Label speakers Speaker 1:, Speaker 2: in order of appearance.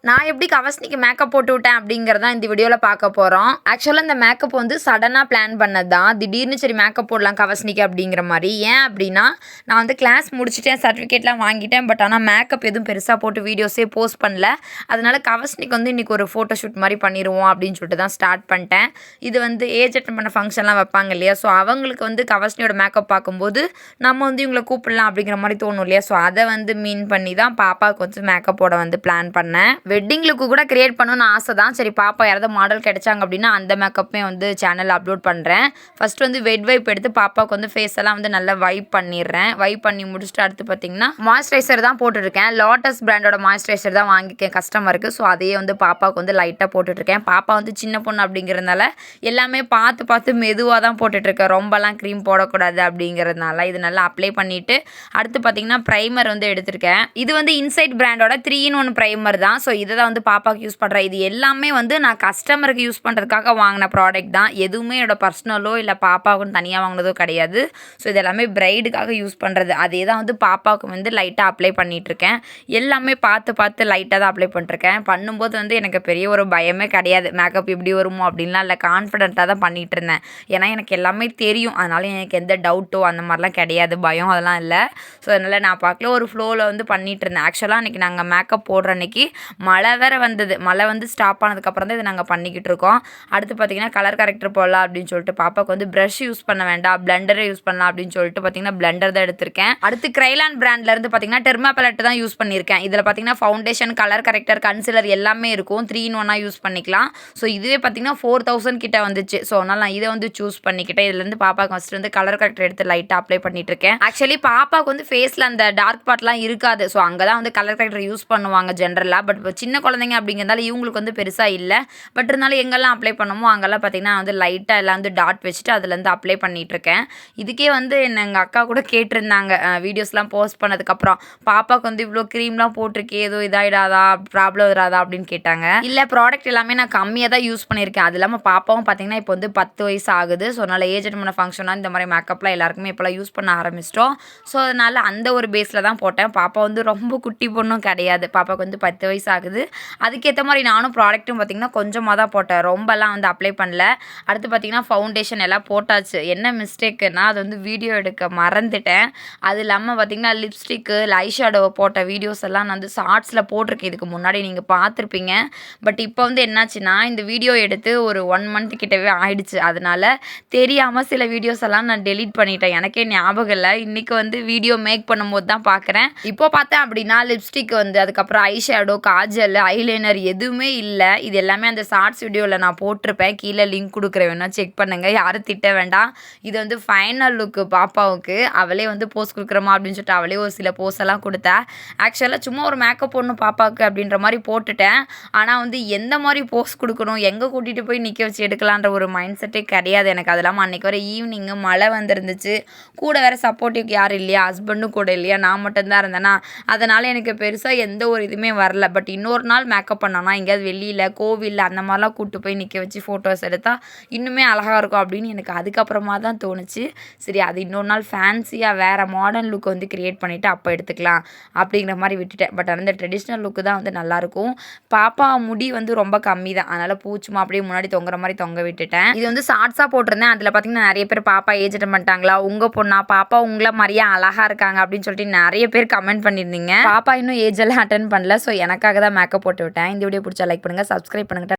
Speaker 1: நான் எப்படி கவஸ்னிக்கு மேக்கப் போட்டு விட்டேன் அப்படிங்கிறதான் இந்த வீடியோவில் பார்க்க போகிறோம். ஆக்சுவலாக இந்த மேக்கப் வந்து சடனாக பிளான் பண்ணது தான். திடீர்னு சரி மேக்கப் போடலாம் கவஸ்னிக்கு அப்படிங்கிற மாதிரி. ஏன் அப்படின்னா நான் வந்து கிளாஸ் முடிச்சுட்டேன், சர்டிஃபிகேட்லாம் வாங்கிட்டேன். பட் ஆனால் மேக்கப் எதுவும் பெருசாக போட்டு வீடியோஸே போஸ்ட் பண்ணல. அதனால கவஸ்னிக்கு வந்து இன்றைக்கி ஒரு ஃபோட்டோ ஷூட் மாதிரி பண்ணிடுவோம் அப்படின்னு சொல்லிட்டு தான் ஸ்டார்ட் பண்ணிட்டேன். இது வந்து ஏஜ் அட்டன் பண்ண ஃபங்க்ஷன்லாம் வைப்பாங்க இல்லையா, ஸோ அவங்களுக்கு வந்து கவஸ்னியோட மேக்கப் பார்க்கும்போது நம்ம வந்து இவங்களை கூப்பிடலாம் அப்படிங்கிற மாதிரி தோணும் இல்லையா, ஸோ அதை வந்து மீன் பண்ணி தான் பாப்பாவுக்கு வந்து மேக்கப் போட வந்து பிளான் பண்ணேன். வெட்டிங் லுக்கு கூட கிரியேட் பண்ணணும்னு ஆசை தான். சரி பாப்பா யாராவது மாடல் கிடைச்சாங்க அப்படின்னா அந்த மேக்கப்புமே வந்து சேனலில் அப்லோட் பண்ணுறேன். ஃபஸ்ட் வந்து வெட் வைப் எடுத்து பாப்பாவுக்கு வந்து ஃபேஸ் எல்லாம் வந்து நல்லா வைப் பண்ணிடுறேன். வைப் பண்ணி முடிச்சுட்டு அடுத்து பார்த்தீங்கன்னா மாய்ஸ்சரைசர் தான் போட்டுட்ருக்கேன். லாட்டஸ் பிராண்டோட மாய்ஸ்சரைசர் தான் வாங்கிக்கேன் கஸ்டமருக்கு. ஸோ அதையே வந்து பாப்பாவுக்கு வந்து லைட்டாக போட்டுட்ருக்கேன். பாப்பா வந்து சின்ன பொண்ணு அப்படிங்கிறதுனால எல்லாமே பார்த்து பார்த்து மெதுவாக தான் போட்டுட்ருக்கேன். ரொம்பலாம் க்ரீம் போடக்கூடாது அப்படிங்கிறதுனால இது நல்லா அப்ளை பண்ணிவிட்டு அடுத்து பார்த்தீங்கன்னா ப்ரைமர் வந்து எடுத்திருக்கேன். இது வந்து இன்சைட் பிராண்டோட 3-in-1 ப்ரைமர் தான். ஸோ இதை தான் வந்து பாப்பாவுக்கு யூஸ் பண்ணுறேன். இது எல்லாமே வந்து நான் கஸ்டமருக்கு யூஸ் பண்ணுறதுக்காக வாங்கின ப்ராடக்ட் தான். எதுவுமே என்னோட பர்சனலோ இல்லை பாப்பாவுக்குன்னு தனியாக வாங்கினதோ கிடையாது. ஸோ இது எல்லாமே பிரைடுக்காக யூஸ் பண்ணுறது. அதே தான் வந்து பாப்பாவுக்கு வந்து லைட்டாக அப்ளை பண்ணிகிட்ருக்கேன். எல்லாமே பார்த்து லைட்டாக தான் அப்ளை பண்ணிட்டுருக்கேன். பண்ணும்போது வந்து எனக்கு பெரிய ஒரு பயமே கிடையாது. மேக்கப் எப்படி வருமோ அப்படின்லாம் இல்லை, கான்ஃபிடென்ட்டாக தான் பண்ணிகிட்டு இருந்தேன். ஏன்னா எனக்கு எல்லாமே தெரியும். அதனால எனக்கு எந்த டவுட்டோ அந்த மாதிரிலாம் கிடையாது, பயம் அதெல்லாம் இல்லை. ஸோ அதனால் நான் பார்க்கல ஒரு ஃப்ளோவில் வந்து பண்ணிகிட்டு இருந்தேன். ஆக்சுவலாக அன்றைக்கி நாங்கள் மேக்கப் போடுற அன்றைக்கி மழை வேறு வந்தது. மழை வந்து ஸ்டாப் ஆனதுக்கப்புறம் தான் இதை நாங்கள் பண்ணிக்கிட்டு இருக்கோம். அடுத்து பார்த்திங்கன்னா கலர் கரெக்டர் போடலாம் அப்படின்னு சொல்லிட்டு பாப்பாவுக்கு வந்து ப்ரஷ் யூஸ் பண்ண வேண்டாம், பிளெண்டரை யூஸ் பண்ணலாம் அப்படின்னு சொல்லிட்டு பார்த்திங்கன்னா பிளெண்டர் தான் எடுத்திருக்கேன். அடுத்து கிரைலான் பிராண்ட்லேருந்து பார்த்திங்கன்னா டெர்மா பேலட் தான் யூஸ் பண்ணியிருக்கேன். இதில் பார்த்திங்கன்னா ஃபவுண்டேஷன், கலர் கரெக்டர், கன்சிலர் எல்லாமே இருக்கும். 3-in-1 யூஸ் பண்ணிக்கலாம். ஸோ இதுவே பார்த்திங்கன்னா 4000 கிட்ட வந்துச்சு. ஸோ அதனால் நான் இதை வந்து சூஸ் பண்ணிக்கிட்டேன். இதுலேருந்து பாப்பாவுக்கு ஃபஸ்ட்டு வந்து கலர் கரெக்டர் எடுத்து லைட்டாக அப்ளை பண்ணிட்டுருக்கேன். ஆக்சுவலி பாப்பாவுக்கு வந்து ஃபேஸில் அந்த டார்க் பார்ட்லாம் இருக்காது. ஸோ அங்கே தான் வந்து கலர் கரெக்டர் யூஸ் பண்ணுவாங்க ஜென்ரலாக. பட் சின்ன குழந்தைங்க அப்படிங்கிறதால இவங்களுக்கு வந்து பெருசாக இல்லை. பட் இருந்தாலும் எங்கெல்லாம் அப்ளை பண்ணுமோ அங்கெல்லாம் பார்த்திங்கன்னா வந்து லைட்டாக எல்லாம் வந்து டாட் வச்சுட்டு அதுலேருந்து அப்ளை பண்ணிகிட்ருக்கேன். இதுக்கே வந்து எங்கள் அக்கா கூட கேட்டிருந்தாங்க வீடியோஸ்லாம் போஸ்ட் பண்ணதுக்கப்புறம், பாப்பாவுக்கு வந்து இவ்வளோ க்ரீம்லாம் போட்டிருக்கே ஏதோ இதாகிடாதா, ப்ராப்ளம் வராதா அப்படின்னு கேட்டாங்க. இல்லை, ப்ராடக்ட் எல்லாமே நான் கம்மியாக தான் யூஸ் பண்ணியிருக்கேன். அது இல்லாமல் பாப்பாவும் பார்த்திங்கன்னா இப்போ வந்து 10 வயசு ஆகுது. ஸோ அதனால் ஏஜ் அட்டன் பண்ண ஃபங்க்ஷனாக இந்த மாதிரி மேக்கப்லாம் எல்லாருக்குமே இப்போலாம் யூஸ் பண்ண ஆரம்பிச்சிட்டோம். ஸோ அதனால் அந்த ஒரு பேஸில் தான் போட்டேன். பாப்பா வந்து ரொம்ப குட்டி பொண்ணும் கிடையாது. பாப்பாவுக்கு வந்து 10 வயசு ஆகுது. அதுக்கேற்ற மாதிரி நானும் ப்ராடக்ட்டும் பார்த்திங்கன்னா கொஞ்சமாக தான் போட்டேன், ரொம்பலாம் வந்து அப்ளை பண்ணல. அடுத்து பார்த்திங்கன்னா ஃபவுண்டேஷன் எல்லாம் போட்டாச்சு. என்ன மிஸ்டேக்குன்னா அது வந்து வீடியோ எடுக்க மறந்துட்டேன். அது இல்லாமல் பார்த்திங்கன்னா லிப்ஸ்டிக்கு, ஐஷேடோவை போட்ட வீடியோஸ் எல்லாம் நான் வந்து ஷார்ட்ஸில் போட்டிருக்கேன். இதுக்கு முன்னாடி நீங்கள் பார்த்துருப்பீங்க. பட் இப்போ வந்து என்னாச்சுன்னா இந்த வீடியோ எடுத்து ஒரு 1 மந்த் கிட்டவே ஆயிடுச்சு. அதனால தெரியாமல் சில வீடியோஸ் எல்லாம் நான் டெலீட் பண்ணிட்டேன். எனக்கே ஞாபகம் இல்லை. இன்றைக்கி வந்து வீடியோ மேக் பண்ணும்போது தான் பார்க்குறேன். இப்போ பார்த்தேன் அப்படின்னா லிப்ஸ்டிக் வந்து, அதுக்கப்புறம் ஐஷேடோ, காஜல், ஐலைனர் எதுவுமே இல்லை. இது எல்லாமே அந்த ஷார்ட்ஸ் வீடியோவில் நான் போட்டிருப்பேன். கீழே லிங்க் கொடுக்குறேன், வேணா செக் பண்ணுங்கள். யாரும் திட்ட வேண்டாம். இது வந்து ஃபைனல் லுக்கு பாப்பாவுக்கு. அவளே வந்து போஸ் கொடுக்குறமா அப்படின்னு சொல்லிட்டு அவளே ஒரு சில போஸ் எல்லாம் கொடுத்தா. ஆக்சுவலாக சும்மா ஒரு மேக்கப் போடணும் பாப்பாவுக்கு அப்படின்ற மாதிரி போட்டுட்டேன். ஆனால் வந்து எந்த மாதிரி போஸ் கொடுக்கணும், எங்கே கூட்டிகிட்டு போய் நிற்க வச்சு எடுக்கலான்ற ஒரு மைண்ட் செட்டே கிடையாது எனக்கு. அது இல்லாமல் அன்றைக்கி வர ஈவினிங்கு மழை வந்துருந்துச்சு. கூட வேறு சப்போர்ட்டிவ்க்கு யாரும் இல்லையா, ஹஸ்பண்டும் கூட இல்லையா, நான் மட்டும்தான் இருந்தேன்னா. அதனால் எனக்கு பெருசாக எந்த ஒரு இதுவுமே வரல. பட் இன்னொரு நாள் மேக்கப் பண்ணோன்னா எங்கேயாவது வெளியில், கோவிலில் அந்த மாதிரிலாம் கூப்பிட்டு போய் நிற்க வச்சு ஃபோட்டோஸ் எடுத்தால் இன்னுமே அழகாக இருக்கும் அப்படின்னு எனக்கு அதுக்கப்புறமா தான் தோணுச்சு. சரி, அது இன்னொரு நாள் ஃபேன்சியாக வேறு மாடர்ன் லுக் வந்து க்ரியேட் பண்ணிவிட்டு அப்போ எடுத்துக்கலாம் அப்படிங்கிற மாதிரி விட்டுட்டேன். பட் அந்த ட்ரெடிஷ்னல் லுக்கு தான் வந்து நல்லாயிருக்கும். பாப்பா முடி வந்து ரொம்ப கம்மி தான், அதனால் பூச்சுமா அப்படியே முன்னாடி தொங்குற மாதிரி தொங்க விட்டுட்டேன். இது வந்து ஷார்ட்ஸாக போட்டிருந்தேன். அதில் பார்த்திங்கன்னா நிறைய பேர் பாப்பா ஏஜ் அட்டன் பண்ணிட்டாங்களா, உங்கள் பொண்ணா, பாப்பா உங்களை மாதிரியே அழகாக இருக்காங்க அப்படின்னு சொல்லிட்டு நிறைய பேர் கமெண்ட் பண்ணியிருந்தீங்க. பாப்பா இன்னும் ஏஜ் எல்லாம் அட்டன் பண்ணல. ஸோ எனக்காக தான் மேக்கப் போட்டு விட்டேன். இந்த வீடியோ பிடிச்சா லைக் பண்ணுங்கள், சப்ஸ்கிரைப் பண்ணுங்கள்.